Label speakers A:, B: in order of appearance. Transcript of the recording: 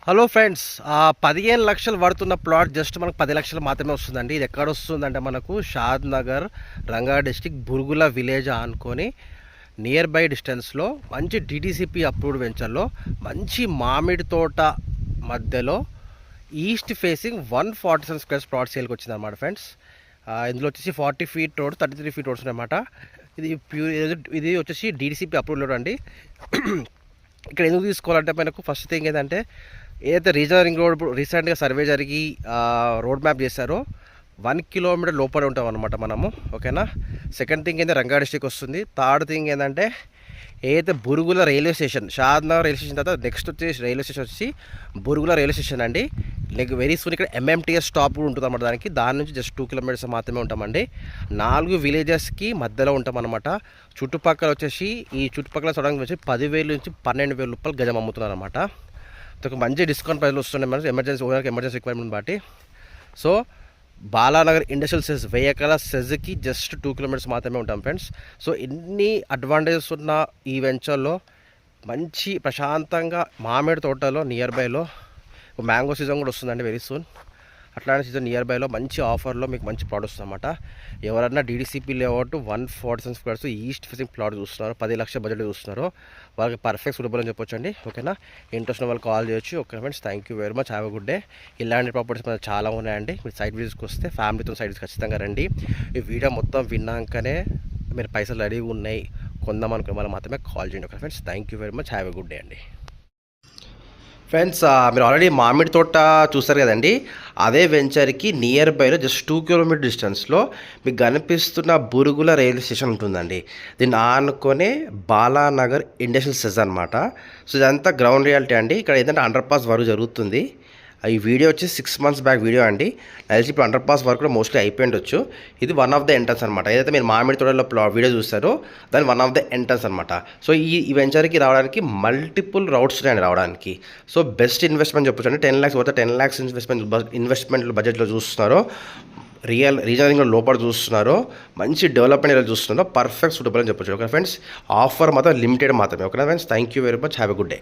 A: Hello friends, 15 లక్షలు పడుతున్న plot just మనకు 10 లక్షలు మాత్రమే వస్తుందండి. ఇది ఎక్కడ వస్తుందంటే మనకు షాద్ నగర్, రంగారెడ్డి డిస్టిక్, బురుగుల విలేజ్ అనుకొని నియర్ బై డిస్టెన్స్లో మంచి డిటిసిపి అప్రూవ్డ్ వెంచర్లో మంచి మామిడి తోట మధ్యలో ఈస్ట్ ఫేసింగ్ 147 స్క్వేర్స్ ప్లాట్ సేల్కి వచ్చింది అనమాట ఫ్రెండ్స్. ఇందులో వచ్చేసి 40 ఫీట్ రోడ్, 33 ఫీట్ రోడ్స్ అనమాట. ఇది వచ్చేసి డిటిసిపి అప్రూవ్డ్ రోడ్ అండి. ఇక్కడ ఎందుకు తీసుకోవాలంటే మనకు ఫస్ట్ థింగ్ ఏంటంటే ఏదైతే రీజనల్ రింగ్ రోడ్ రీసెంట్గా సర్వే జరిగి రోడ్ మ్యాప్ చేశారో 1 కిలోమీటర్ లోపల ఉంటాం అనమాట మనము. ఓకేనా. సెకండ్ థింగ్ ఏంటంటే రంగారెడ్డి డిస్ట్రిక్ట్ వస్తుంది. థర్డ్ థింగ్ ఏంటంటే ఏదైతే Burugula railway station, Shadnagar railway station తర్వాత నెక్స్ట్ వచ్చేసి రైల్వే స్టేషన్ వచ్చి బురుగుల రైల్వే స్టేషన్ అండి. లైక్ వెరీ సూన్ ఇక్కడ ఎంఎంటీఎస్ స్టాప్ కూడా ఉంటుంది అనమాట. దాని నుంచి జస్ట్ 2 కిలోమీటర్స్ మాత్రమే ఉంటామండి. 4 విలేజెస్కి మధ్యలో ఉంటాం అనమాట. చుట్టుపక్కల వచ్చేసి ఈ చుట్టుపక్కల చూడడానికి వచ్చి 10,000 నుంచి 12,000 రూపాయలు గజం అమ్ముతున్నారు అనమాట. ఒక మంచి డిస్కౌంట్ ప్రైస్లో వస్తున్నాయి మనకి ఎమర్జెన్సీ ఓనర్కి ఎమర్జెన్సీ రిక్వైర్మెంట్ బట్టి. సో బాలానగర్ ఇండస్ట్రియల్ సెజ్, వెయ్యకల సెజ్కి జస్ట్ 2 కిలోమీటర్స్ మాత్రమే ఉంటాం ఫ్రెండ్స్. సో ఎన్ని అడ్వాంటేజెస్ ఉన్న ఈ వెంచర్లో మంచి ప్రశాంతంగా మామిడి తోటలో నియర్ బైలో మ్యాంగో సీజన్ కూడా వస్తుందండి వెరీ సూన్. అట్లాంటి సీజన్ నియర్ బైలో మంచి ఆఫర్లో మీకు మంచి ప్లాట్ వస్తుంది అనమాట. ఎవరన్నా DDCP layout 147 squares east facing plot చూస్తున్నారు, 10 లక్షల బడ్జెట్ చూస్తున్నారు, వాళ్ళకి పర్ఫెక్ట్ సూటబుల్ అని చెప్పొచ్చు అండి. ఓకేనా. ఇంట్రెస్ట్ ఉన్న వాళ్ళు కాల్ చేయొచ్చు. Okay friends, thank you very much, have a good day. ఇలాంటి ప్రాపర్టీస్ మన చాలా ఉన్నాయండి. మీరు సైట్ విజిట్కి వస్తే ఫ్యామిలీతో సైట్ ఖచ్చితంగా రండి. ఈ వీడియో మొత్తం విన్నాకనే మీరు పైసలు రెడీగా ఉన్నాయి కొందాం అనుకునే వాళ్ళు మాత్రమే కాల్ చేయండి. Okay friends, thank you very much, have a good day అండి. ఫ్రెండ్స్, మీరు ఆల్రెడీ మామిడి తోట చూస్తారు కదండి. అదే వెంచర్కి నియర్ బైలో జస్ట్ 2 కిలోమీటర్ డిస్టెన్స్లో మీకు కనిపిస్తున్న బురుగుల రైల్వే స్టేషన్ ఉంటుందండి. దీన్ని ఆనుకొనే బాలానగర్ ఇండస్ట్రియల్ సెజ్ అనమాట. సో ఇదంతా గ్రౌండ్ రియాలిటీ అండి. ఇక్కడ ఏంటంటే అండర్ పాస్ వర్క్ జరుగుతుంది. ఈ వీడియో వచ్చి 6 మంత్స్ బ్యాక్ వీడియో అండి. తెలిసి ఇప్పుడు అండర్ పాస్ వర్క్ కూడా మోస్ట్లీ అయిపోయిండొచ్చు. ఇది వన్ ఆఫ్ ద ఎంట్రన్స్ అనమాట. ఏదైతే మీరు మామిడి తోటలో వీడియో చూస్తారో దాని వన్ ఆఫ్ ద ఎంట్రన్స్ అనమాట. సో ఈ వెంచర్కి రావడానికి మల్టిపుల్ రౌట్స్ ఉన్నాయండి రావడానికి. సో బెస్ట్ ఇన్వెస్ట్మెంట్ చెప్పొచ్చు అండి. 10 lakhs 10 lakhs ఇన్వెస్ట్మెంట్ బడ్జెట్లో చూస్తున్నారో, రీజనల్ లోపల చూస్తున్నారో, మంచి డెవలప్మెంట్ ఏరియా చూస్తున్నారో పర్ఫెక్ట్ సూటబుల్ అని చెప్పొచ్చు. ఓకే ఫ్రెండ్స్, ఆఫర్ మాత్రం లిమిటెడ్ మాత్రమే. Okay friends, thank you very much, have a good day.